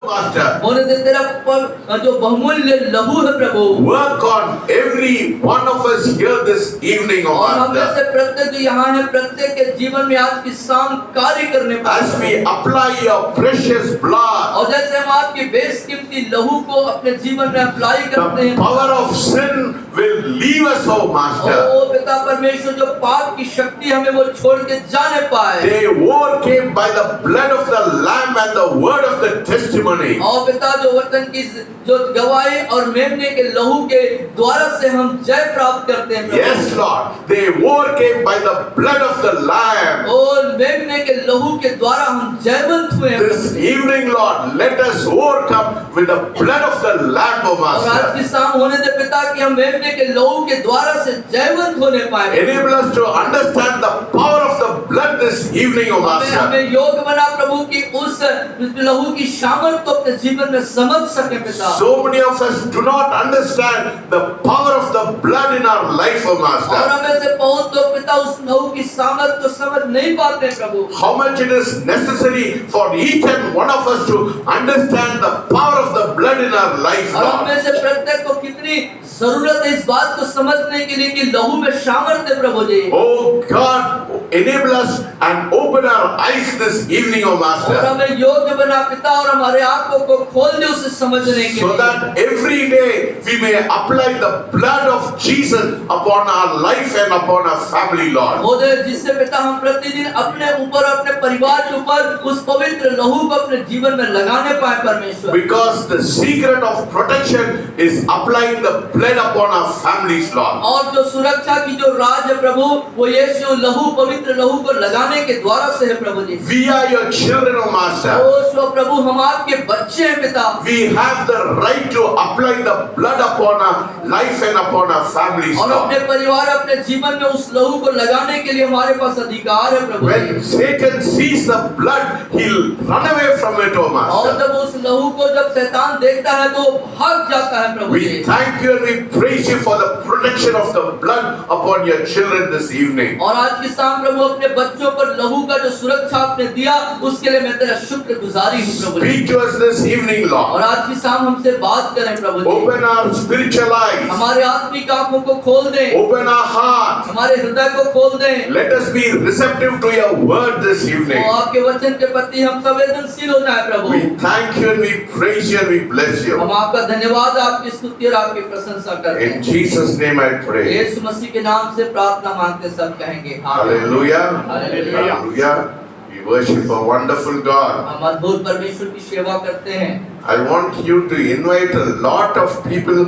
Master, होने दे तेरा जो बहुमूल्य लहू है प्रभु, work on every one of us here this evening, O और हम में Master. से प्रत्येक जो यहाँ है प्रत्येक के जीवन में आज की शाम कार्य करने पाए, As we apply your precious blood, और जैसे हम आपकी बेशकीमती लहू को अपने जीवन में अप्लाई करते the हैं, power of sin will leave us, O Master. ओ पिता परमेश्वर, जो पाप की शक्ति हमें वो छोड़ के जाने पाए, They overcame by the blood of the Lamb and the word of the testimony. और पिता जो वचन की जो गवाही और मेमने के लहू के द्वारा से हम जय प्राप्त करते हैं प्रभु। Yes, Lord. They overcame by the blood of the Lamb. और मेमने के लहू के द्वारा हम जयवंत हुए हैं This evening, Lord, let us overcome with the blood of the Lamb, O और आज Master. की शाम होने दे पिता कि हम मेमने के लहू के द्वारा से जयवंत होने पाए, Enable us to understand the power of the blood this evening, O Master. हमें योग बना प्रभु की उस लहू की सामर्थ को अपने जीवन में समझ सके पिता। So many of us do not understand the power of the blood in our life, O और Master. हमें से बहुत लोग पिता उस लहू की सामर्थ को समझ नहीं पाते हैं प्रभु। How much it is necessary for each and one of us to understand the power of the blood in our life, और Lord. हमें से प्रत्येक को कितनी जरूरत है इस बात को समझने के लिए कि लहू में सामर्थ है प्रभु जी। Oh God, enable us and open our eyes this evening, O और Master, हमें योग्य बना पिता और हमारे आंखों को खोल दे उसे समझने के so लिए, that every day we may apply the blood of Jesus upon our life and upon our family, Lord. हो दे जिससे पिता हम प्रतिदिन अपने ऊपर अपने परिवार के ऊपर उस पवित्र लहू को अपने जीवन में लगाने पाए परमेश्वर। Because the secret of protection is applying the blood upon our families, Lord. और जो सुरक्षा की जो राज है प्रभु, वो यीशु लहू पवित्र लहू को लगाने के द्वारा से है प्रभु जी। We are your children, O Master. ओ सो प्रभु हम आपके बच्चे हैं पिता, We have the right to apply the blood upon our life and upon our families, और अपने Lord. परिवार अपने जीवन में उस लहू को लगाने के लिए हमारे पास अधिकार है प्रभु जी। When Satan sees the blood, he'll run away from it, O और Master. जब उस लहू को जब शैतान देखता है तो वो भाग जाता है प्रभु जी। We thank you and we praise you for the protection of the blood upon your children this evening. और आज की शाम प्रभु अपने बच्चों पर लहू का जो सुरक्षा आपने दिया उसके लिए मैं तेरा शुक्रगुजारी हूँ प्रभु जी। Speak to us this evening, और Lord. आज की शाम हमसे बात करें प्रभु जी, Open our spiritual eyes. हमारे आत्मिक आंखों को खोल दें, Open our heart. हमारे हृदय को खोल दें, Let us be receptive to your word this evening. और आपके वचन के प्रति हम संवेदनशील हो जाए प्रभु। We thank you and we praise you and we bless you. हम आपका धन्यवाद, आपकी स्तुति और आपकी प्रशंसा करते In हैं। Jesus' name I pray. यीशु मसीह के नाम से प्रार्थना मांगते सब कहेंगे आमीन। Hallelujah. Hallelujah. Hallelujah. We worship a wonderful God. हम अद्भुत परमेश्वर की सेवा करते हैं। I want you to invite a lot of people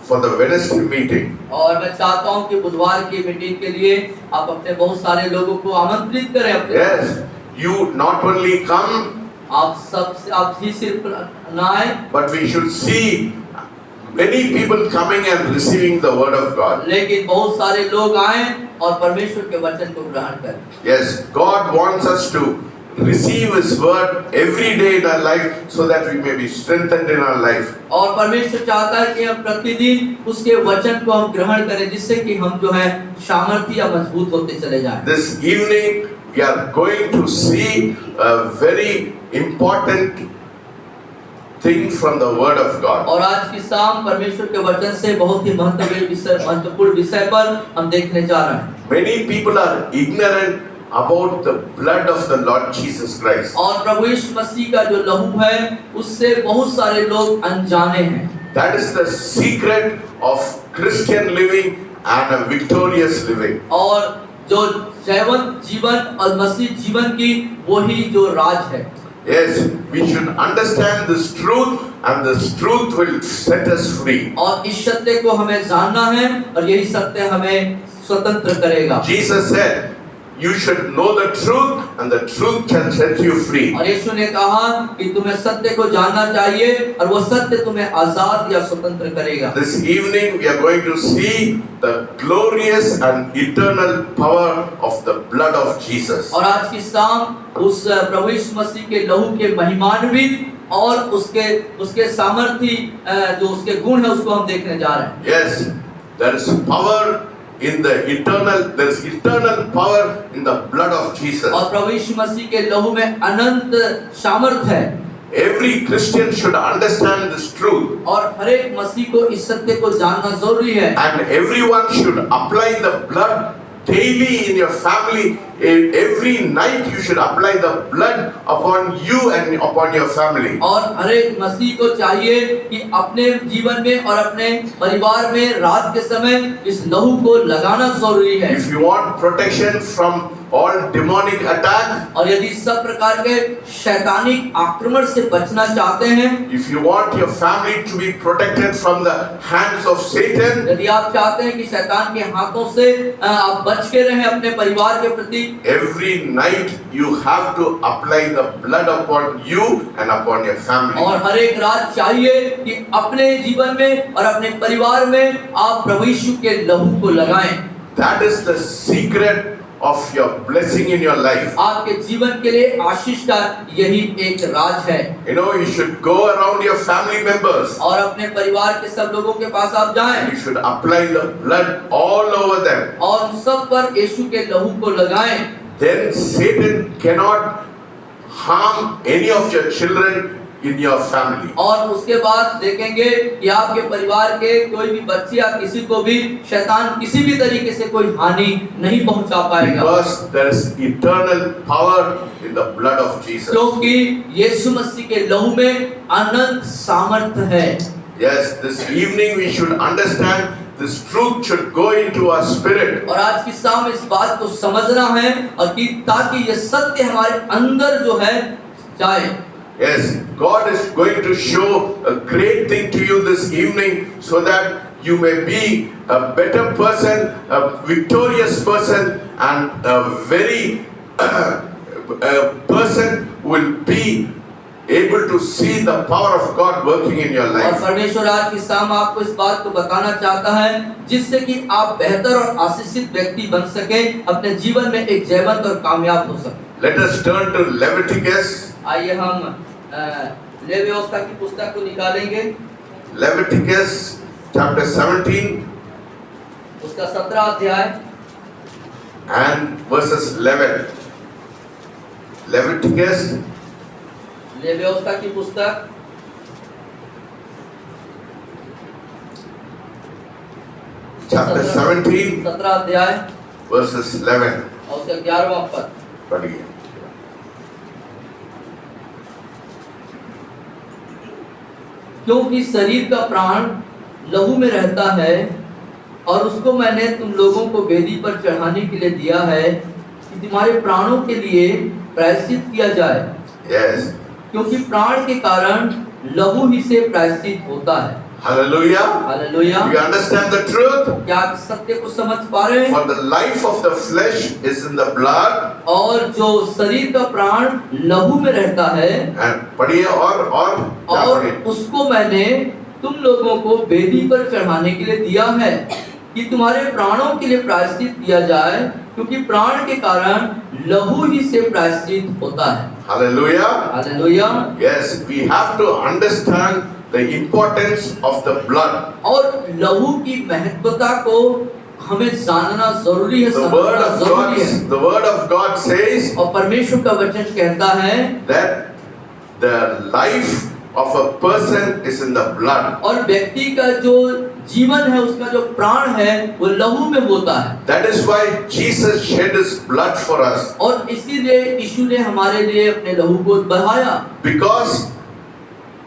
for the Wednesday meeting. और मैं चाहता हूं कि बुधवार की मीटिंग के लिए आप अपने बहुत सारे लोगों को आमंत्रित करें अपने। Yes, you not only come, आप ही सिर्फ ना आए, but we should see many people coming and receiving the word of God. लेकिन बहुत सारे लोग आए और परमेश्वर के वचन को ग्रहण करें। Yes, God wants us to receive His word every day in our life so that we may be strengthened in our life. और परमेश्वर चाहता है कि हम प्रतिदिन उसके वचन को हम ग्रहण करें जिससे कि हम जो है सामर्थ्य या मजबूत होते चले जाएं। This evening we are going to see a very important thing from the word of God. और आज की शाम परमेश्वर के वचन से बहुत ही महत्वपूर्ण विषय पर हम देखने जा रहे हैं। Many people are ignorant about the blood of the Lord Jesus Christ. और प्रभु यीशु मसीह का जो लहू है उससे बहुत सारे लोग अनजाने हैं। That is the secret of Christian living and a victorious living. और जो जयवंत जीवन और मसीह जीवन की वही जो राज है। Yes, we should understand this truth and this truth will set us free. और इस सत्य को हमें जानना है और यही सत्य हमें स्वतंत्र करेगा। Jesus said, you should know the truth and the truth can set you free. और यीशु ने कहा कि तुम्हें सत्य को जानना चाहिए और वो सत्य तुम्हें आजाद या स्वतंत्र करेगा। This evening we are going to see the glorious and eternal power of the blood of Jesus. और आज की शाम उस प्रभु यीशु मसीह के लहू के महिमान्वित और उसके सामर्थ्य जो उसके गुण है उसको हम देखने जा रहे हैं। Yes, there is power in the eternal, there is eternal power in the blood of Jesus. और प्रभु यीशु मसीह के लहू में अनंत सामर्थ है। Every Christian should understand this truth, और हर एक मसीह को इस सत्य को जानना जरूरी है। and everyone should apply the blood daily in your family. Every night you should apply the blood upon you and upon your family. और हर एक मसीह को चाहिए कि अपने जीवन में और अपने परिवार में रात के समय इस लहू को लगाना जरूरी है। If you want protection from all demonic attack, और यदि सब प्रकार के शैतानिक आक्रमण से बचना चाहते हैं, if you want your family to be protected from the hands of Satan, यदि आप चाहते हैं कि शैतान के हाथों से आप बच के रहें अपने परिवार के प्रति, every night you have to apply the blood upon you and upon your family. और हर एक रात चाहिए कि अपने जीवन में और अपने परिवार में आप प्रभु यीशु के लहू को लगाएं। That is the secret of your blessing in your life. आपके जीवन के लिए आशीष का यही एक राज है। You know, you should go around your family members. और अपने परिवार के सब लोगों के पास आप जाएं You should apply the blood all over them. और उन सब पर यीशु के लहू को लगाएं। Then Satan cannot harm any of your children in your family. और उसके बाद देखेंगे कि आपके परिवार के कोई भी बच्चे या किसी को भी शैतान किसी भी तरीके से कोई हानि नहीं पहुंचा पाएगा, Because there is eternal power in the blood of Jesus. क्योंकि यीशु मसीह के लहू में अनंत सामर्थ्य है। Yes, this evening we should understand this truth should go into our spirit. और आज की शाम इस बात को समझना है और कि ताकि ये सत्य हमारे अंदर जो है जाए। Yes, God is going to show a great thing to you this evening so that you may be a better person, a victorious person, and a very a person who will be able to see the power of God working in your और life. परमेश्वर आज की शाम आपको इस बात को बताना चाहता है जिससे कि आप बेहतर और आशीषित व्यक्ति बन सके, अपने जीवन में एक जयवंत और कामयाब हो सके। Let us turn to Leviticus. आइए हम लेवी व्यवस्था की पुस्तक को निकालेंगे, Leviticus chapter 17 उसका 17 अध्याय and verses 11. Leviticus लेवी व्यवस्था की पुस्तक chapter 17 17 अध्याय verses 11. और उसका 11वां पद। पढ़िए। क्योंकि शरीर का प्राण लहू में रहता है और उसको मैंने तुम लोगों को वेदी पर चढ़ाने के लिए दिया है कि तुम्हारे प्राणों के लिए प्रायश्चित किया जाए। Yes. क्योंकि प्राण के कारण लहू ही से प्रायश्चित होता है। Hallelujah. Hallelujah. You understand the truth? क्या आप सत्य को समझ पा रहे हैं? For the life of the flesh is in the blood. और जो शरीर का प्राण लहू में रहता है And पढ़िए और क्या और पढ़िए? उसको मैंने तुम लोगों को वेदी पर चढ़ाने के लिए दिया है कि तुम्हारे प्राणों के लिए प्रायश्चित किया जाए, क्योंकि प्राण के कारण लहू ही से प्रायश्चित होता है। Hallelujah. Hallelujah. Yes, we have to understand the importance of the blood. और लहू की महत्वता को हमें जानना जरूरी है, The word समझना of जरूरी है। God, the word of God says और परमेश्वर का वचन कहता है that the life of a person is in the blood. और व्यक्ति का जो जीवन है उसका जो प्राण है वो लहू में होता है। That is why Jesus shed his blood for us. और इसीलिए यीशु ने हमारे लिए अपने लहू को बहाया। Because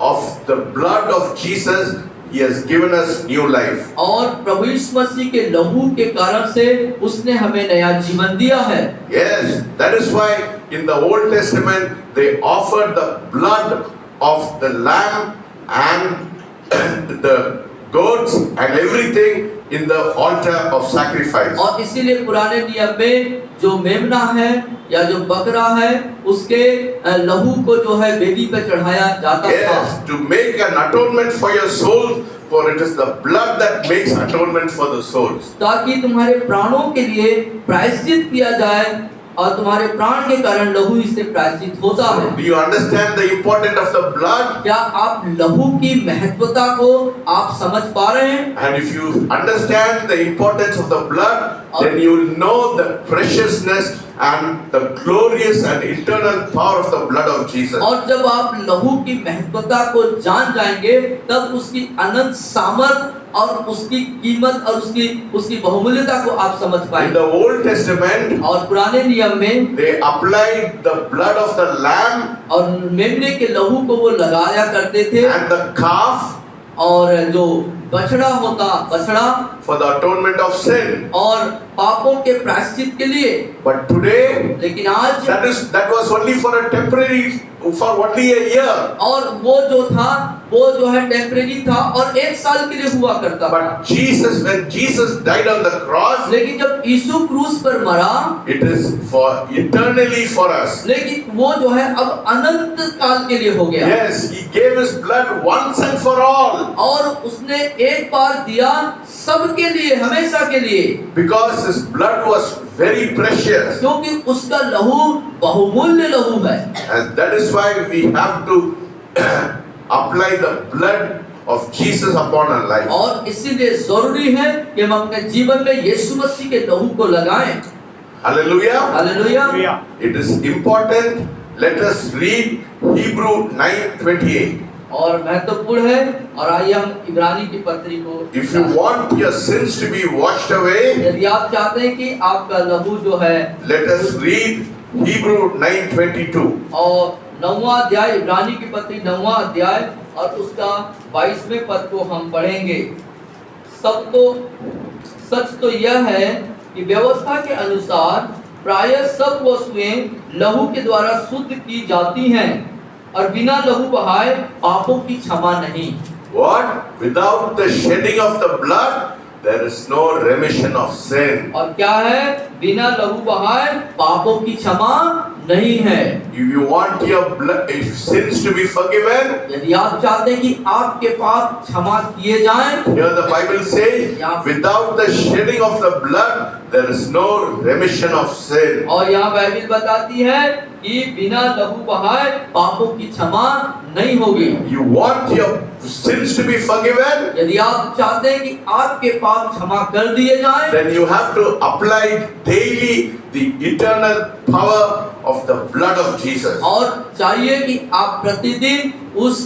of the blood of Jesus, he has given us new life. और प्रभु यीशु मसीह के लहू के कारण से उसने हमें नया जीवन दिया है। Yes, that is why in the Old Testament they offered the blood of the lamb and the goats and everything in the altar of sacrifice. और इसीलिए पुराने नियम में जो मेमना है या जो बकरा है उसके लहू को जो है वेदी पे चढ़ाया जाता था। Yes, to make an atonement for your soul, for it is the blood that makes atonement for the souls. ताकि तुम्हारे प्राणों के लिए प्रायश्चित किया जाए और तुम्हारे प्राण के कारण लहू इससे प्रायश्चित होता है। Do you understand the importance of the blood? क्या आप लहू की महत्वता को आप समझ पा रहे हैं? And if you understand the importance of the blood, then you will know the preciousness and the glorious and eternal power of the blood of Jesus. और जब आप लहू की महत्वता को जान जाएंगे तब उसकी अनंत सामर्थ और उसकी कीमत और उसकी बहुमूल्यता को आप समझ In पाएंगे। the Old Testament, और पुराने नियम में they applied the blood of the lamb और मेमने के लहू को वो लगाया करते थे and the calf और जो बछड़ा for the atonement of sin. और पापों के प्रायश्चित के लिए। But today, लेकिन आज that was only for a temporary, for only a year. और वो जो है टेम्परेरी था और 1 साल के लिए हुआ करता था। But Jesus, when Jesus died on the cross, लेकिन जब यीशु क्रूस पर मरा, it is for eternally for us. लेकिन वो जो है अब अनंत काल के लिए हो गया। Yes, He gave His blood once and for all. और उसने एक बार दिया सबके लिए, हमेशा के लिए। Because His blood was very precious. क्योंकि उसका लहू बहुमूल्य लहू है। And that is why we have to apply the blood of Jesus upon our life. और इसीलिए जरूरी है कि हम अपने जीवन में यीशु मसीह के लहू को लगाएं। Hallelujah. Hallelujah. It is important. Let us read Hebrew 9:28. और महत्वपूर्ण है। और आइए हम इब्रानी की पत्री को, If you want your sins to be washed away, यदि आप चाहते हैं कि आपका लहू जो है, let us read Hebrew 9:22. और 9वां अध्याय, इब्रानी की पत्री 9वां अध्याय और उसका 22वें पद को हम पढ़ेंगे। सच तो यह है कि व्यवस्था के अनुसार प्रायः सब वस्तुएं लहू के द्वारा शुद्ध की जाती हैं और बिना लहू बहाए पापों की क्षमा नहीं। What? Without the shedding of the blood, there is no remission of sin. और क्या है? बिना लहू बहाए पापों की क्षमा नहीं है। If you want your sins to be forgiven, यदि आप चाहते हैं कि आपके पाप क्षमा किए जाएं, here the Bible says, without the shedding of the blood, there is no remission of sin. और यहाँ बाइबल बताती है कि बिना लहू बहाए पापों की क्षमा नहीं होगी। You want your sins to be forgiven, यदि आप चाहते हैं कि आपके पाप क्षमा कर दिए जाएं, then you have to apply daily the eternal power of the blood of Jesus. और चाहिए कि आप प्रतिदिन उस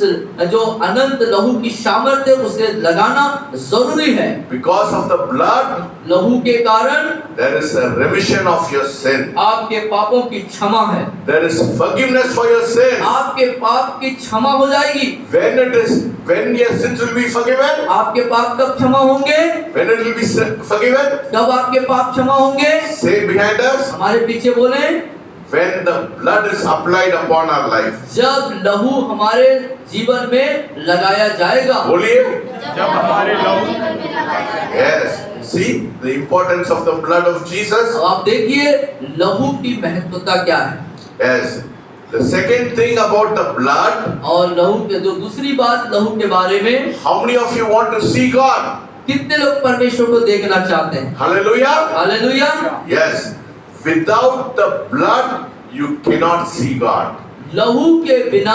जो अनंत लहू की सामर्थ्य उसे लगाना जरूरी है। Because of the blood, लहू के कारण there is a remission of your sin. आपके पापों की क्षमा है। There is forgiveness for your sin. आपके पाप की क्षमा हो जाएगी। When your sins will be forgiven? आपके पाप कब क्षमा होंगे? When it will be forgiven? कब आपके पाप क्षमा होंगे? Say behind us. हमारे पीछे बोले, When the blood is applied upon our life. जब लहू हमारे जीवन में लगाया जाएगा। बोलिए। जब हमारे लहू। Yes. See the importance of the blood of Jesus. अब आप देखिए लहू की महत्वता क्या है। Yes. The second thing about the blood. और लहू के जो दूसरी बात लहू के बारे में, How many of you want to see God? कितने लोग परमेश्वर को देखना चाहते हैं? Hallelujah. Hallelujah. Yes. Without the blood, you cannot see God. लहू के बिना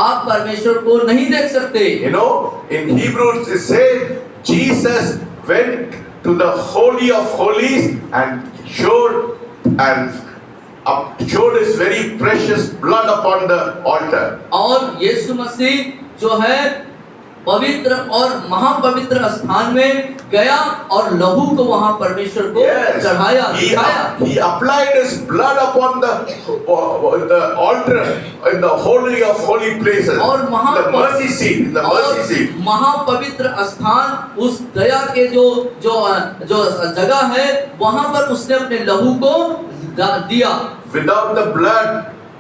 आप परमेश्वर को नहीं देख सकते। You know, in Hebrews it says Jesus went to the Holy of Holies and showed his very precious blood upon the altar. और यीशु मसीह जो है पवित्र और महापवित्र स्थान में गया और लहू को वहां परमेश्वर को चढ़ाया, दिखाया। He applied his blood upon the altar in the holy of holy places. और the mercy seat. महापवित्र स्थान, उस दया के जो जगह है, वहां पर उसने अपने लहू को दिया। Without the blood,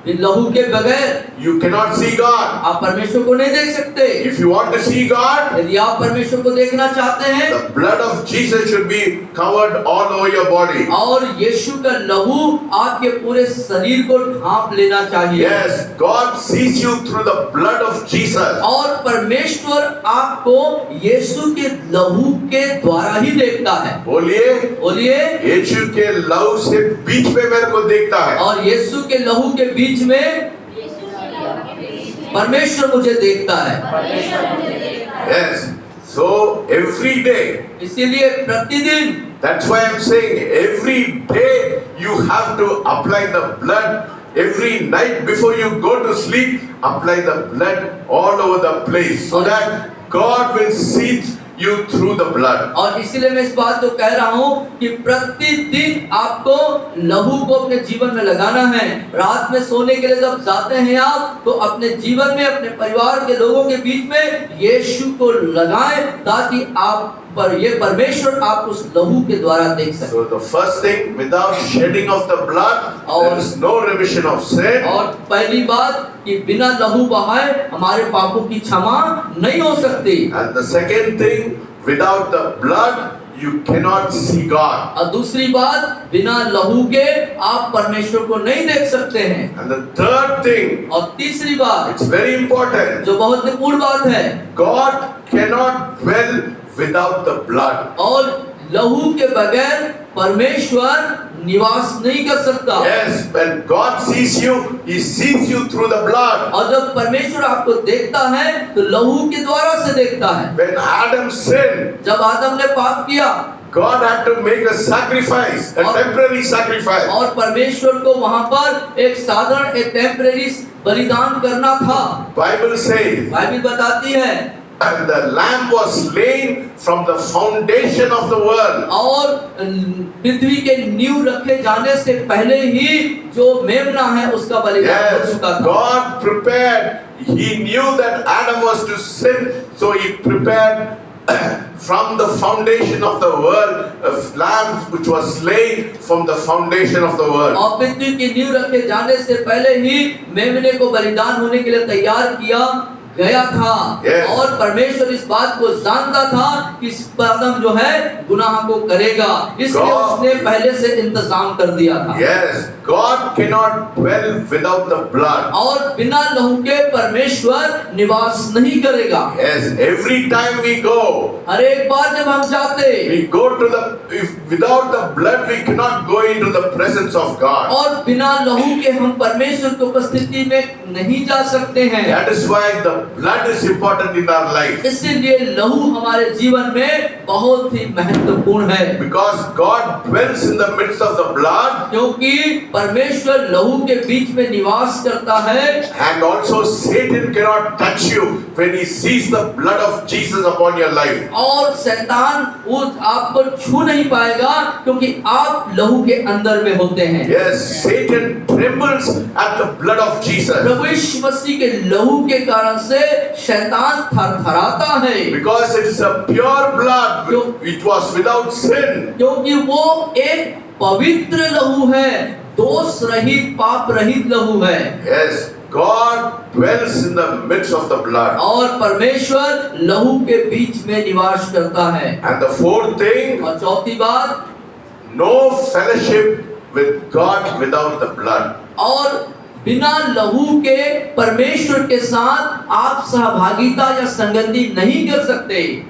लहू के बगैर you cannot see God. आप परमेश्वर को नहीं देख सकते। If you want to see God, यदि आप परमेश्वर को देखना चाहते हैं, the blood of Jesus should be covered all over your body. और यीशु का लहू आपके पूरे शरीर को ढांप लेना चाहिए। Yes, God sees you through the blood of Jesus. और परमेश्वर आपको यीशु के लहू के द्वारा ही देखता है। बोलिए। यीशु के लहू से बीच में मेरे को देखता है। और यीशु के लहू के बीच में परमेश्वर मुझे देखता है। Yes. So every day, इसीलिए प्रतिदिन That's why I'm saying every day you have to apply the blood. Every night before you go to sleep, apply the blood all over the place so that God will see you through the blood. और इसीलिए मैं इस बात को कह रहा हूँ कि प्रतिदिन आपको लहू को अपने जीवन में लगाना है। रात में सोने के लिए जब जाते हैं आप तो अपने जीवन में अपने परिवार के लोगों के बीच में यीशु को लगाएं ताकि आप पर ये परमेश्वर आप उस लहू के द्वारा देख सकें। So the first thing, without shedding of the blood, there is no remission of sin. और पहली बात कि बिना लहू बहाए हमारे पापों की क्षमा नहीं हो सकती। And the second thing, without the blood, you cannot see God. और दूसरी बात बिना लहू के आप परमेश्वर को नहीं देख सकते हैं। And the third thing, और तीसरी बात it's very important, जो बहुत महत्वपूर्ण बात है, God cannot dwell without the blood. और लहू के बगैर परमेश्वर निवास नहीं कर सकता। Yes, when God sees you, He sees you through the blood. और जब परमेश्वर आपको देखता है तो लहू के द्वारा से देखता है। When Adam sinned, जब आदम ने पाप किया God had to make a sacrifice, a temporary sacrifice. और परमेश्वर को वहां पर एक साधारण एक टेम्परेरी बलिदान करना था। Bible says, बाइबल बताती है and the lamb was slain from the foundation of the world. और पृथ्वी के नींव रखे जाने से पहले ही जो मेमना है उसका बलिदान हो Yes, चुका था। God prepared. He knew that Adam was to sin, so He prepared from the foundation of the world a lamb which was slain from the foundation of the world. और पृथ्वी की नींव रखे जाने से पहले ही मेमने को बलिदान होने के लिए तैयार किया गया था। Yes. और परमेश्वर इस बात को जानता था कि इस आदम जो है गुनाह को करेगा, इसलिए God- उसने पहले से इंतजाम कर दिया था। Yes, God cannot dwell without the blood. और बिना लहू के परमेश्वर निवास नहीं करेगा। Yes, every time we go, हर एक बार जब हम जाते we go to the, if without the blood we cannot go into the presence of God. और बिना लहू के हम परमेश्वर की उपस्थिति में नहीं जा सकते हैं। That is why the blood is important in our life. इसलिए लहू हमारे जीवन में बहुत ही महत्वपूर्ण है, Because God dwells in the midst of the blood, क्योंकि परमेश्वर लहू के बीच में निवास करता है। and also Satan cannot touch you when he sees the blood of Jesus upon your life. और शैतान उस आपको छू नहीं पाएगा क्योंकि आप लहू के अंदर में होते हैं। Yes, Satan trembles at the blood of Jesus. प्रभु यीशु मसीह के लहू के कारण से शैतान थरथराता है, Because it is a pure blood, it was without sin. क्योंकि वो एक पवित्र लहू है, दोष रहित पाप रहित लहू है। Yes, God dwells in the midst of the blood. और परमेश्वर लहू के बीच में निवास करता है। And the fourth thing, और चौथी बात, no fellowship with God without the blood. और बिना लहू के परमेश्वर के साथ आप सहभागिता या संगति नहीं कर सकते।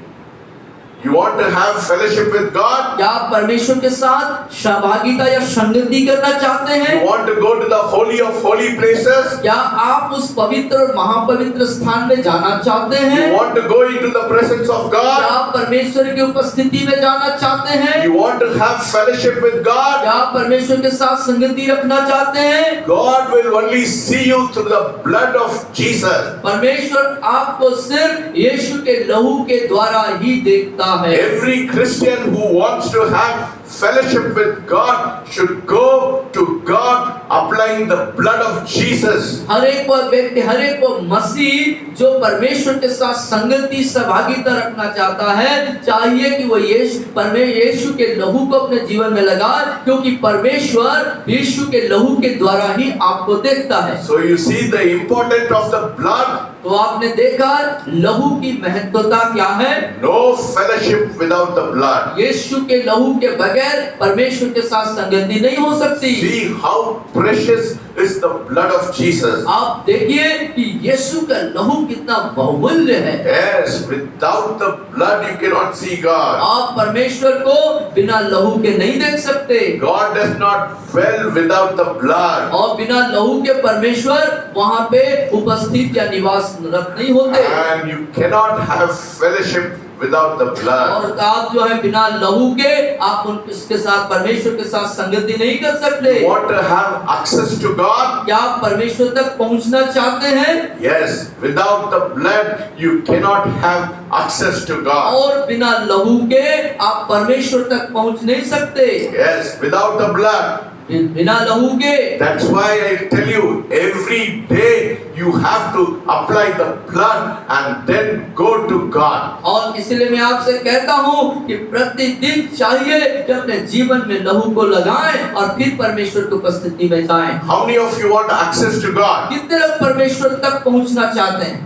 You want to have fellowship with God? क्या आप परमेश्वर के साथ सहभागिता या संगति करना चाहते हैं? You want to go to the holy of holy places? क्या आप उस पवित्र और महापवित्र स्थान में जाना चाहते हैं? You want to go into the presence of क्या God? आप परमेश्वर की उपस्थिति में जाना चाहते हैं? You want to have fellowship with God? क्या आप परमेश्वर के साथ संगति रखना चाहते हैं? God will only see you through the blood of Jesus. परमेश्वर आपको सिर्फ यीशु के लहू के द्वारा ही देखता है। Every Christian who wants to have fellowship with God should go to God applying the blood of Jesus. हर एक वो व्यक्ति, हर एक वो मसीह जो परमेश्वर के साथ संगति सहभागिता रखना चाहता है, चाहिए कि वो यीशु के लहू को अपने जीवन में लगाए, क्योंकि परमेश्वर यीशु के लहू के द्वारा ही आपको देखता है। So you see the importance of the blood. तो आपने देखा लहू की महत्वता क्या है। No fellowship without the blood. यीशु के लहू के बगैर परमेश्वर के साथ संगति नहीं हो सकती। See how precious is the blood of Jesus. आप देखिए कि यीशु का लहू कितना बहुमूल्य है। Yes, without the blood you cannot see God. आप परमेश्वर को बिना लहू के नहीं देख सकते। God does not dwell without the blood. और बिना लहू के परमेश्वर वहां पे उपस्थित या निवास नहीं होते। And you cannot have fellowship without the blood. और आप जो है बिना लहू के आप उसके साथ परमेश्वर के साथ संगति नहीं कर सकते। You want to have access to God? क्या आप परमेश्वर तक पहुंचना चाहते हैं? Yes, without the blood you cannot have access to God. और बिना लहू के आप परमेश्वर तक पहुंच नहीं सकते। Yes, without the blood. बिना लहू के। That's why I tell you, every day you have to apply the blood and then go to God. और इसलिए मैं आपसे कहता हूँ कि प्रतिदिन चाहिए कि अपने जीवन में लहू को लगाएं और फिर परमेश्वर की उपस्थिति में जाएं। How many of you want access to God? कितने लोग परमेश्वर तक पहुंचना चाहते हैं?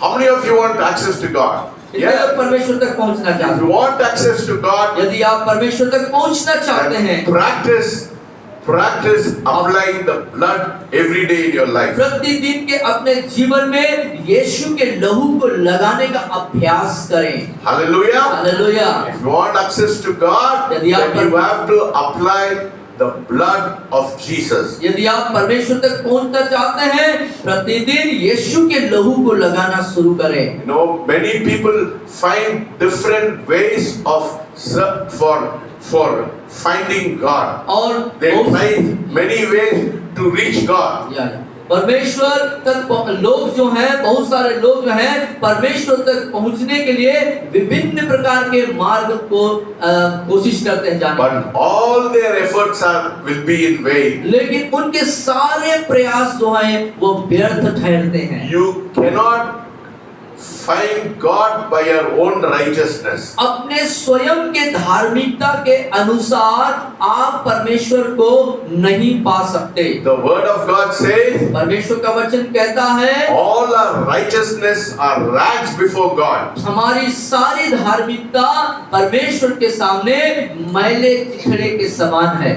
How many of you want access to God? कितने लोग Yeah. परमेश्वर तक पहुंचना If चाहते you want access to God, हैं? यदि आप परमेश्वर तक पहुंचना चाहते हैं, then practice applying the blood every day in your life. प्रतिदिन के अपने जीवन में यीशु के लहू को लगाने का अभ्यास करें। Hallelujah. Hallelujah. If you want access to God, then यदि आप you have to apply the blood of Jesus. यदि आप परमेश्वर तक पहुंचना चाहते हैं, प्रतिदिन यीशु के लहू को लगाना शुरू करें। You know, many people find different ways of for finding God. और They try many ways to reach God. परमेश्वर तक लोग जो हैं, बहुत सारे लोग जो हैं परमेश्वर तक पहुंचने के लिए विभिन्न प्रकार के मार्ग को कोशिश करते हैं जाने की। But all their efforts will be in vain. लेकिन उनके सारे प्रयास जो हैं वो व्यर्थ ठहरते हैं। You cannot find God by your own righteousness. अपने स्वयं के धार्मिकता के अनुसार आप परमेश्वर को नहीं पा सकते। The word of God says, परमेश्वर का वचन कहता है, all our righteousness are rags before God. हमारी सारी धार्मिकता परमेश्वर के सामने मैले चिथड़े के समान है।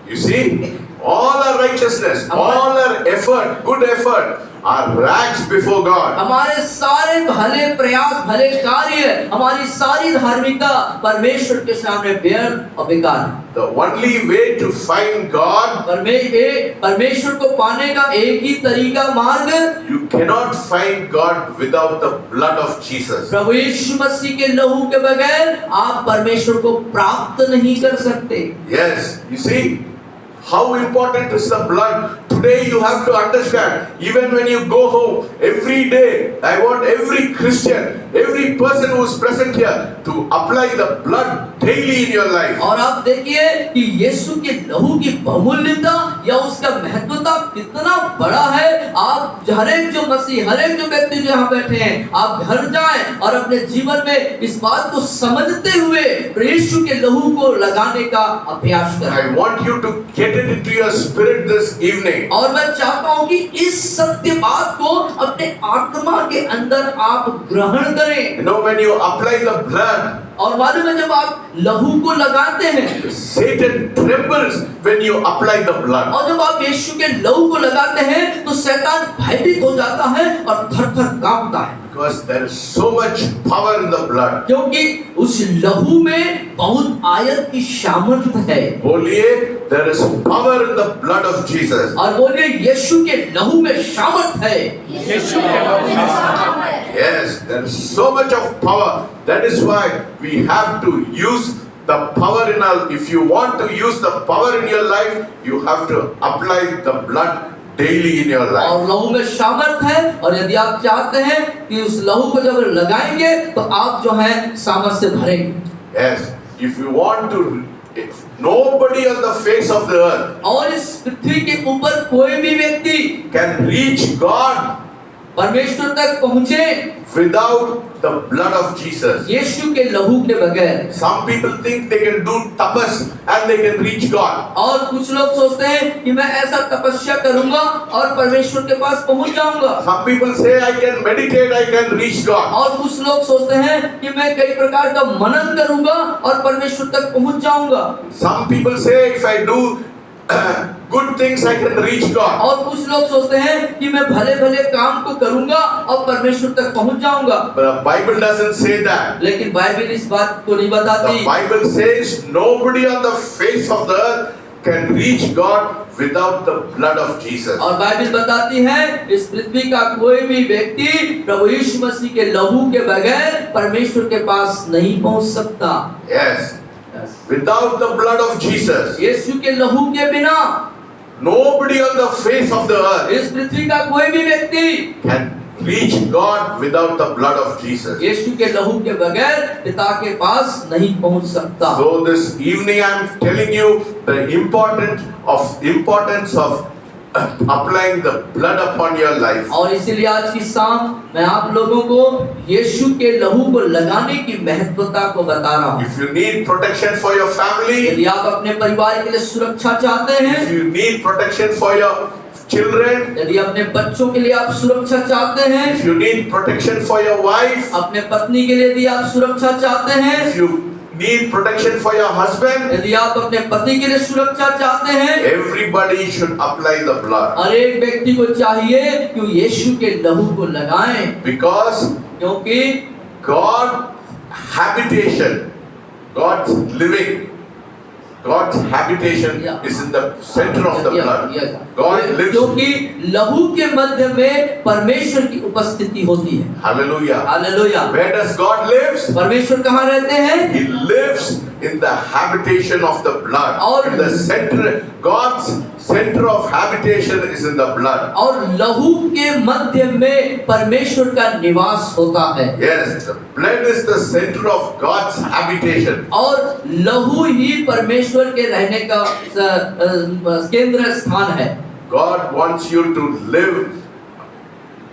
You see, all our righteousness, all our effort, good effort are rags before God. हमारे सारे भले प्रयास, भले कार्य, हमारी सारी धार्मिकता परमेश्वर के सामने व्यर्थ और बेकार है। The only way to find God, परमेश्वर को पाने का एक ही तरीका मार्ग, you cannot find God without the blood of Jesus. प्रभु यीशु मसीह के लहू के बगैर आप परमेश्वर को प्राप्त नहीं कर सकते। Yes, you see how important is the blood. Today you have to understand, even when you go home, every day, I want every Christian, every person who is present here to apply the blood daily in your life. और आप देखिए कि यीशु के लहू की बहुमूल्यता या उसका महत्वता कितना बड़ा है। आप हर एक जो व्यक्ति जो यहाँ बैठे हैं, आप घर जाएं और अपने जीवन में इस बात को समझते हुए यीशु के लहू को लगाने का अभ्यास करें। I want you to get it into your spirit this evening. और मैं चाहता हूँ कि इस सत्य बात को अपने आत्मा के अंदर आप ग्रहण करें। You know, when you apply the blood, और मालूम है जब आप लहू को लगाते हैं, Satan trembles when you apply the blood. और जब आप यीशु के लहू को लगाते हैं तो शैतान भयभीत हो जाता है और थर-थर कांपता है। Because there is so much power in the blood. क्योंकि उस लहू में बहुत आयत की सामर्थ है। बोलिए, there is power in the blood of Jesus. और बोलिए यीशु के लहू में सामर्थ है। यीशु के लहू में सामर्थ है। Yes, there is so much of power. That is why we have to use the power in our. If you want to use the power in your life, you have to apply the blood daily in your life. और लहू में सामर्थ है, और यदि आप चाहते हैं कि उस लहू को जब लगाएंगे तो आप जो है सामर्थ से भरेंगे। Yes, if you want to, if nobody on the face of the earth और इस पृथ्वी के ऊपर कोई भी व्यक्ति can reach God परमेश्वर तक पहुंचे without the blood of Jesus. यीशु के लहू के बगैर। Some people think they can do tapas and they can reach God. और कुछ लोग सोचते हैं कि मैं ऐसा तपस्या करूंगा और परमेश्वर के पास पहुंच जाऊंगा। Some people say I can meditate, I can reach God. और कुछ लोग सोचते हैं कि मैं कई प्रकार का मनन करूंगा और परमेश्वर तक पहुंच जाऊंगा। Some people say if I do good things I can reach God. और कुछ लोग सोचते हैं कि मैं भले भले काम को करूंगा और परमेश्वर तक पहुंच जाऊंगा। But the Bible doesn't say that. लेकिन बाइबल इस बात को नहीं बताती। The Bible says nobody on the face of the earth can reach God without the blood of Jesus. और बाइबल बताती है इस पृथ्वी का कोई भी व्यक्ति प्रभु यीशु मसीह के लहू के बगैर परमेश्वर के पास नहीं पहुंच सकता। Yes. Without the blood of Jesus, यीशु के लहू के बिना nobody on the face of the earth इस पृथ्वी का कोई भी व्यक्ति can reach God without the blood of Jesus. यीशु के लहू के बगैर पिता के पास नहीं पहुंच सकता। So this evening I am telling you the importance of applying the blood upon your life. और इसीलिए आज की शाम मैं आप लोगों को यीशु के लहू को लगाने की महत्वता को बता रहा हूँ। If you need protection for your family, यदि आप अपने परिवार के लिए सुरक्षा चाहते हैं, if you need protection for your children, यदि अपने बच्चों के लिए आप सुरक्षा चाहते हैं, if you need protection for your wife, अपने पत्नी के लिए यदि आप सुरक्षा चाहते हैं, if you need protection for your husband, यदि आप अपने पति के लिए सुरक्षा चाहते हैं, everybody should apply the blood. हर एक व्यक्ति को चाहिए कि यीशु के लहू को लगाएं, Because क्योंकि God's habitation Yeah. is in the center of the blood. God lives. क्योंकि लहू के मध्य में परमेश्वर की उपस्थिति होती है। Hallelujah. Hallelujah. Where does God live? परमेश्वर कहाँ रहते हैं? He lives in the habitation of the blood. और In the center, God's center of habitation is in the blood. और लहू के मध्य में परमेश्वर का निवास होता है। Yes, the blood is the center of God's habitation. और लहू ही परमेश्वर के रहने का केंद्र स्थान है। God wants you to live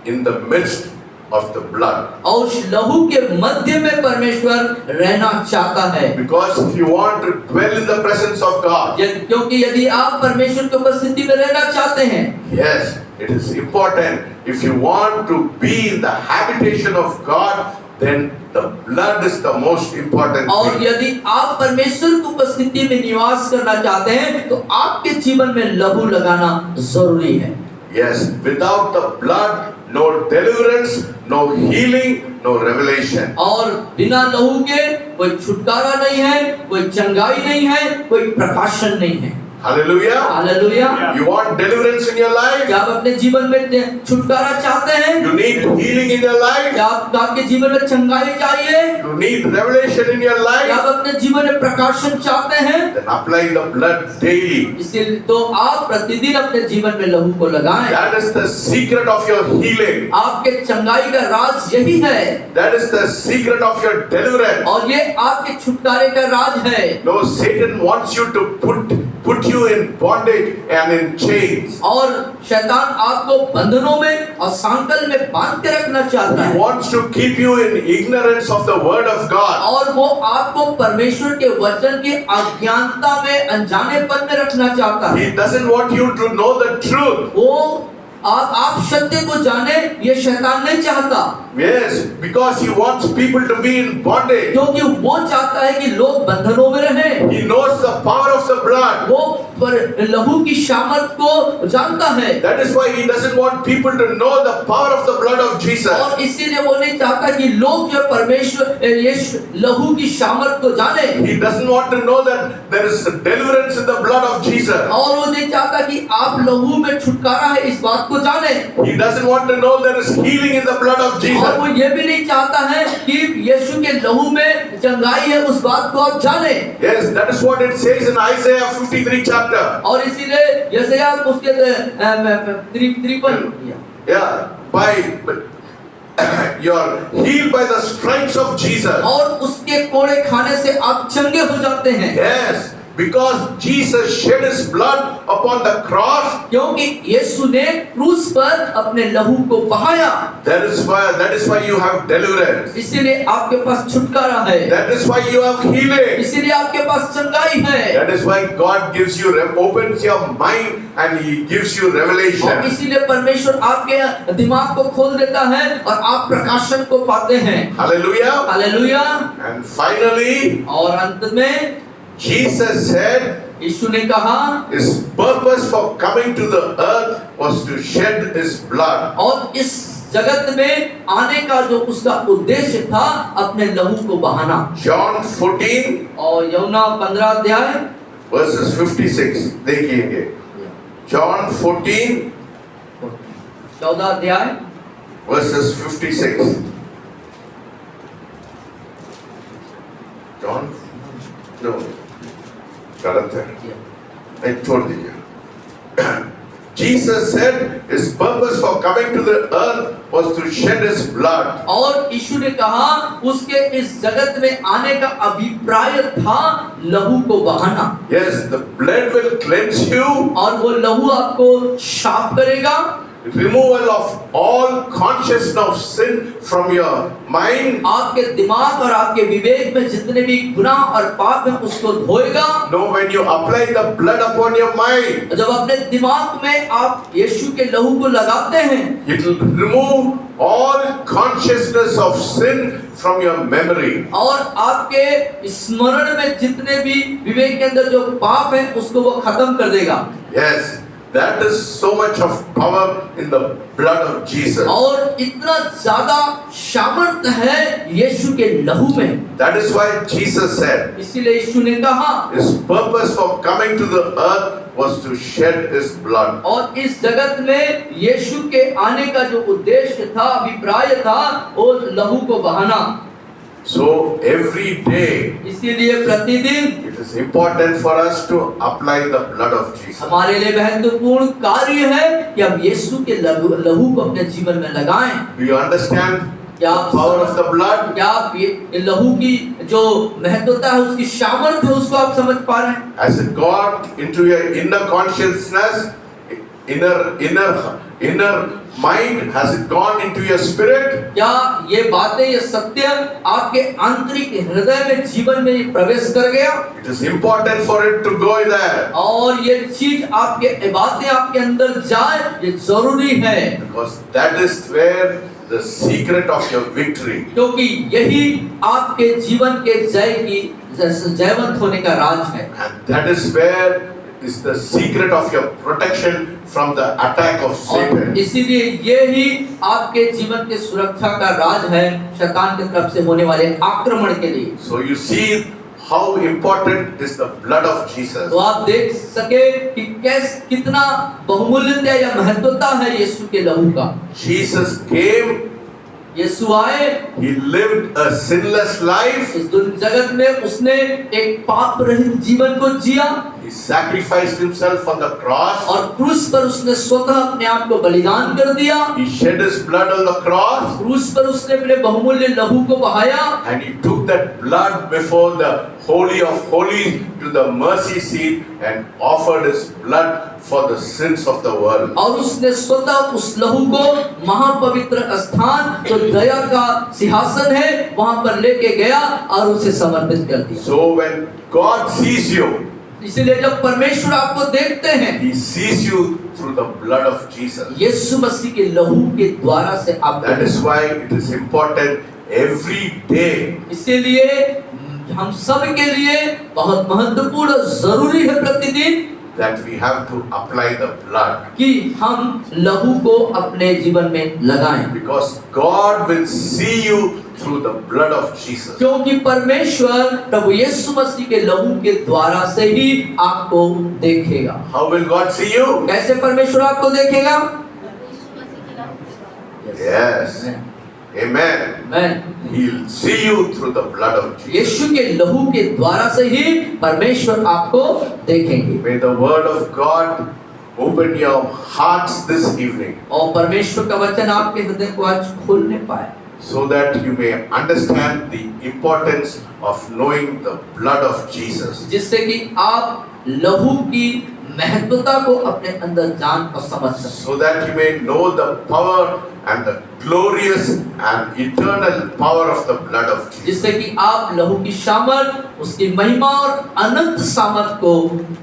in the midst of the blood. और उस लहू के मध्य में परमेश्वर रहना चाहता है। Because if you want to dwell in the presence of God, क्योंकि यदि आप परमेश्वर की उपस्थिति में रहना चाहते हैं, yes, it is important. If you want to be in the habitation of God, then the blood is the most important और thing. यदि आप परमेश्वर की उपस्थिति में निवास करना चाहते हैं तो आपके जीवन में लहू लगाना जरूरी है। Yes, without the blood, no deliverance, no healing, no revelation. और बिना लहू के कोई छुटकारा नहीं है, कोई चंगाई नहीं है, कोई प्रकाशन नहीं है। Hallelujah. Hallelujah. You want deliverance in your life? क्या आप अपने जीवन में छुटकारा चाहते हैं? You need healing in your life? क्या आपके जीवन में चंगाई चाहिए? You need revelation in your क्या life? आप अपने जीवन में प्रकाशन चाहते हैं? Then apply the blood daily. इसलिए तो आप प्रतिदिन अपने जीवन में लहू को लगाएं। That is the secret of your healing. आपके चंगाई का राज यही है। That is the secret of your deliverance. और ये आपके छुटकारे का राज है। No, Satan wants you to put you in bondage and in chains. और शैतान आपको बंधनों में और सांकल में बांध के रखना चाहता He है। wants to keep you in ignorance of the word of God. और वो आपको परमेश्वर के वचन की अज्ञानता में, अनजानेपन में रखना चाहता है। He doesn't want you to know the truth. वो आप सत्य को जाने, ये शैतान नहीं चाहता। Yes, because he wants people to be in bondage. क्योंकि वो चाहता है कि लोग बंधनों में रहें। He knows the power of the blood. वो लहू की सामर्थ को जानता है। That is why he doesn't want people to know the power of the blood of Jesus. और इसीलिए वो नहीं चाहता कि लोग जो परमेश्वर यीशु लहू की सामर्थ को जाने। He doesn't want to know that there is deliverance in the blood of Jesus. और वो नहीं चाहता कि आप लहू में छुटकारा है इस बात को जाने। He doesn't want to know there is healing in the blood of Jesus. और वो ये भी नहीं चाहता है कि यीशु के लहू में चंगाई है उस बात को आप जाने। Yes, that is what it says in Isaiah 53 chapter. और इसीलिए यशायाह उसके 53 Yeah, you're healed by the stripes of Jesus. और उसके कोड़े खाने से आप चंगे हो जाते हैं। Yes, because Jesus shed his blood upon the cross. क्योंकि यीशु ने क्रूस पर अपने लहू को बहाया। That is why you have deliverance. इसीलिए आपके पास छुटकारा है। That is why you have healing. इसीलिए आपके पास चंगाई है। That is why God gives you opens your mind and he gives you और revelation. इसीलिए परमेश्वर आपके दिमाग को खोल देता है और आप प्रकाशन को पाते हैं। Hallelujah. हालेलुया। And finally, और अंत में Jesus said यीशु ने कहा his purpose for coming to the earth was to shed his blood. और इस जगत में आने का जो उसका उद्देश्य था अपने लहू को बहाना। John 14 और यूहन्ना 15 अध्याय verses 56 देखिएंगे। John 14 14 अध्याय verses 56। John no गलत है, नहीं छोड़ दीजिए। Jesus said his purpose for coming to the earth was to shed his blood. और यीशु ने कहा उसके इस जगत में आने का अभिप्राय था लहू को बहाना। Yes, the blood will cleanse you. और वो लहू आपको साफ करेगा। Removal of all consciousness of sin from your mind. आपके दिमाग और आपके विवेक में जितने भी गुनाह और पाप हैं उसको धोएगा। No, when you apply the blood upon your mind, जब अपने दिमाग में आप यीशु के लहू को लगाते हैं, it will remove all consciousness of sin from your memory. और आपके स्मरण में जितने भी विवेक के अंदर जो पाप है उसको वो खत्म कर देगा। Yes, that is so much of power in the blood of Jesus. और इतना ज्यादा सामर्थ्य है यीशु के लहू में। That is why Jesus said इसीलिए यीशु ने कहा his purpose for coming to the earth was to shed his blood. और इस जगत में यीशु के आने का जो उद्देश्य था, अभिप्राय था, वो लहू को बहाना। So every day इसीलिए प्रतिदिन it is important for us to apply the blood of Jesus. हमारे लिए महत्वपूर्ण कार्य है कि हम यीशु के लहू को अपने जीवन में लगाएं। Do you understand क्या the आप power of the blood? क्या आप ये लहू की जो महत्वता है, उसकी सामर्थ्य है, उसको आप समझ पा रहे हैं? Has it got into your inner consciousness, inner mind? Has it gone into your spirit? क्या ये बातें, ये सत्य आपके आंतरिक हृदय में, जीवन में ये प्रवेश कर गया? It is important for it to go there. और ये चीज आपके बातें आपके अंदर जाए, ये जरूरी है, Because that is where the secret of your victory. क्योंकि यही आपके जीवन के जय की जयवंत होने का राज है। And that is where is the secret of your protection from the attack of और Satan. इसीलिए ये ही आपके जीवन के सुरक्षा का राज है शैतान की तरफ से होने वाले आक्रमण के लिए। So you see how important is the blood of Jesus. तो आप देख सके कि कितना बहुमूल्यता या महत्वता है यीशु के लहू का। Jesus came, यीशु आए, he lived a sinless life, इस जगत में उसने एक पाप रहित जीवन को जिया, he sacrificed himself on the cross, और क्रूस पर उसने स्वतः अपने आप को बलिदान कर दिया। he shed his blood on the cross, क्रूस पर उसने अपने बहुमूल्य लहू को बहाया, and he took that blood before the Holy of Holies to the mercy seat and offered his blood for the sins of the world. और उसने स्वतः उस लहू को महापवित्र स्थान जो दया का सिंहासन है वहां पर लेके गया और उसे समर्पित कर दिया। So when God sees you, इसलिए जब परमेश्वर आपको देखते हैं, he sees you through the blood of Jesus. यीशु मसीह के लहू के द्वारा से आप, That is why it is important every day इसीलिए हम सब के लिए बहुत महत्वपूर्ण जरूरी है प्रतिदिन that we have to apply the blood, कि हम लहू को अपने जीवन में लगाएं, because God will see you through the blood of Jesus. क्योंकि परमेश्वर प्रभु यीशु मसीह के लहू के द्वारा से ही आपको देखेगा। How will God see you? कैसे परमेश्वर आपको देखेगा? Yes. Amen. मैं He'll see you through the blood of Jesus. यीशु के लहू के द्वारा से ही परमेश्वर आपको देखेंगे। May the word of God open your hearts this evening और परमेश्वर का वचन आपके हृदय को आज खोलने पाए, so that you may understand the importance of knowing the blood of Jesus. जिससे कि आप लहू की महत्वता को अपने अंदर जान और समझ सकें, So that you may know the power and the glorious and eternal power of the blood of Jesus. जिससे कि आप लहू की सामर्थ, उसकी महिमा और अनंत सामर्थ को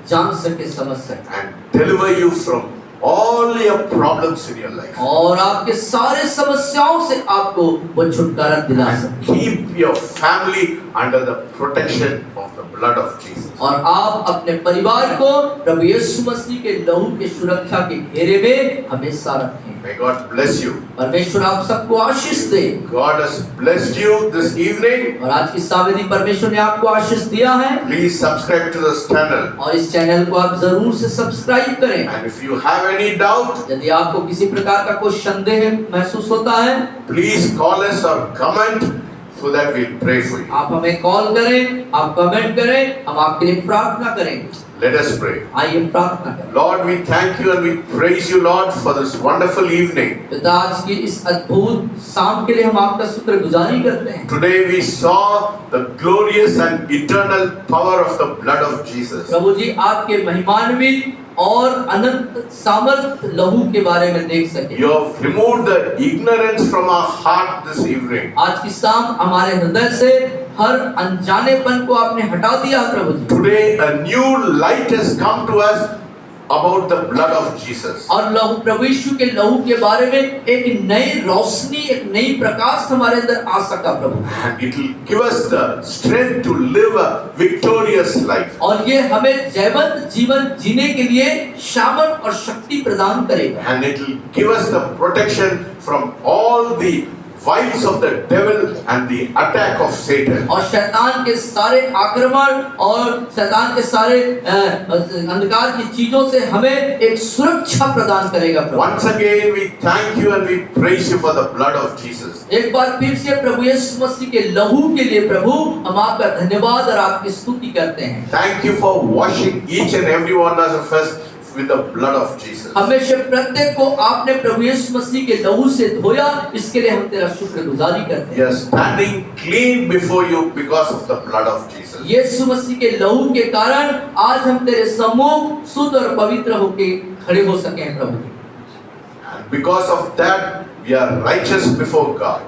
जान सके, समझ सके, And deliver you from all your problems in your life. और आपके सारे समस्याओं से आपको वो छुटकारा दिला And सके, keep your family under the protection of the blood of Jesus. और आप अपने परिवार को प्रभु यीशु मसीह के लहू के सुरक्षा के घेरे में हमेशा रखें। May God bless you. परमेश्वर आप सबको आशीष दे। God has blessed you this evening. और आज की सावेदी परमेश्वर ने आपको आशीष दिया है। Please subscribe to this channel. और इस चैनल को आप जरूर से सब्सक्राइब करें। And if you have any doubt, यदि आपको किसी प्रकार का कोई संदेह महसूस होता है, please call us or comment so that we'll pray for you. आप हमें कॉल करें, आप कमेंट करें, हम आपके लिए प्रार्थना करें। Let us pray. आइए प्रार्थना करें। Lord, we thank you and we praise you, Lord, for this wonderful evening. पिता, आज की इस अद्भुत शाम के लिए हम आपका शुक्रगुजारी करते हैं। Today we saw the glorious and eternal power of the blood of Jesus. प्रभु जी, आपके महिमान्वित और अनंत सामर्थ लहू के बारे में देख सके। You have removed the ignorance from our heart this evening. आज की शाम हमारे हृदय से हर अनजानेपन को आपने हटा दिया प्रभु जी। Today a new light has come to us about the blood of Jesus. और लहू, प्रभु यीशु के लहू के बारे में एक नई रोशनी, एक नई प्रकाश हमारे अंदर आ सका प्रभु। And it will give us the strength to live a victorious life. और ये हमें जयवंत जीवन जीने के लिए सामर्थ और शक्ति प्रदान करेगा। And it will give us the protection from all the wiles of the devil and the attack of Satan. और शैतान के सारे आक्रमण और शैतान के सारे अंधकार की चीजों से हमें एक सुरक्षा प्रदान करेगा प्रभु। Once again we thank you and we praise you for the blood of Jesus. एक बार फिर से प्रभु यीशु मसीह के लहू के लिए प्रभु हम आपका धन्यवाद और आपकी स्तुति करते हैं। Thank you for washing each and every one of us with the blood of Jesus. हमेशा प्रत्येक को आपने प्रभु यीशु मसीह के लहू से धोया, इसके लिए हम तेरा शुक्रगुजारी करते हैं। We are standing clean before you because of the blood of Jesus. यीशु मसीह के लहू के कारण आज हम तेरे सम्मुख शुद्ध और पवित्र होके खड़े हो सके हैं प्रभु। And because of that we are righteous before God.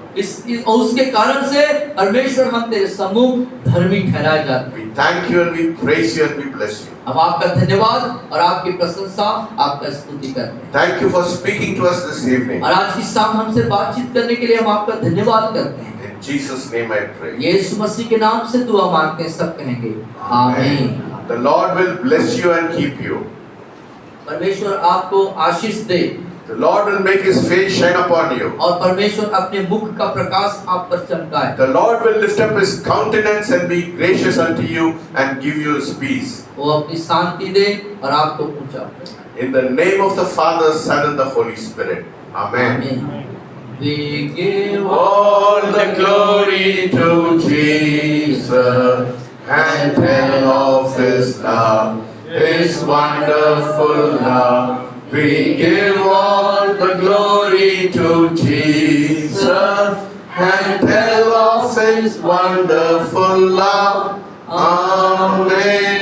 और उसके कारण से परमेश्वर हम तेरे सम्मुख धर्मी ठहराए जाते हैं। We thank you and we praise you and we bless you. हम आपका धन्यवाद और आपकी प्रशंसा, आपका स्तुति करते हैं। Thank you for speaking to us this evening. और आज की शाम हमसे बातचीत करने के लिए हम आपका धन्यवाद करते हैं। In Jesus' name I pray. यीशु मसीह के नाम से दुआ मांगते हैं, सब कहेंगे आमीन। The Lord will bless you and keep you. परमेश्वर आपको आशीष दे। The Lord will make his face shine upon you. और परमेश्वर अपने मुख का प्रकाश आप पर चमकाए। The Lord will lift up his countenance and be gracious unto you and give you his peace. वो अपनी शांति दे और आपको ऊंचा करे। In the name of the Father, Son and the Holy Spirit. Amen. आमीन। We give All the glory to Jesus and tell of his love, his wonderful love. We give all the glory to Jesus and tell of his wonderful love. Amen.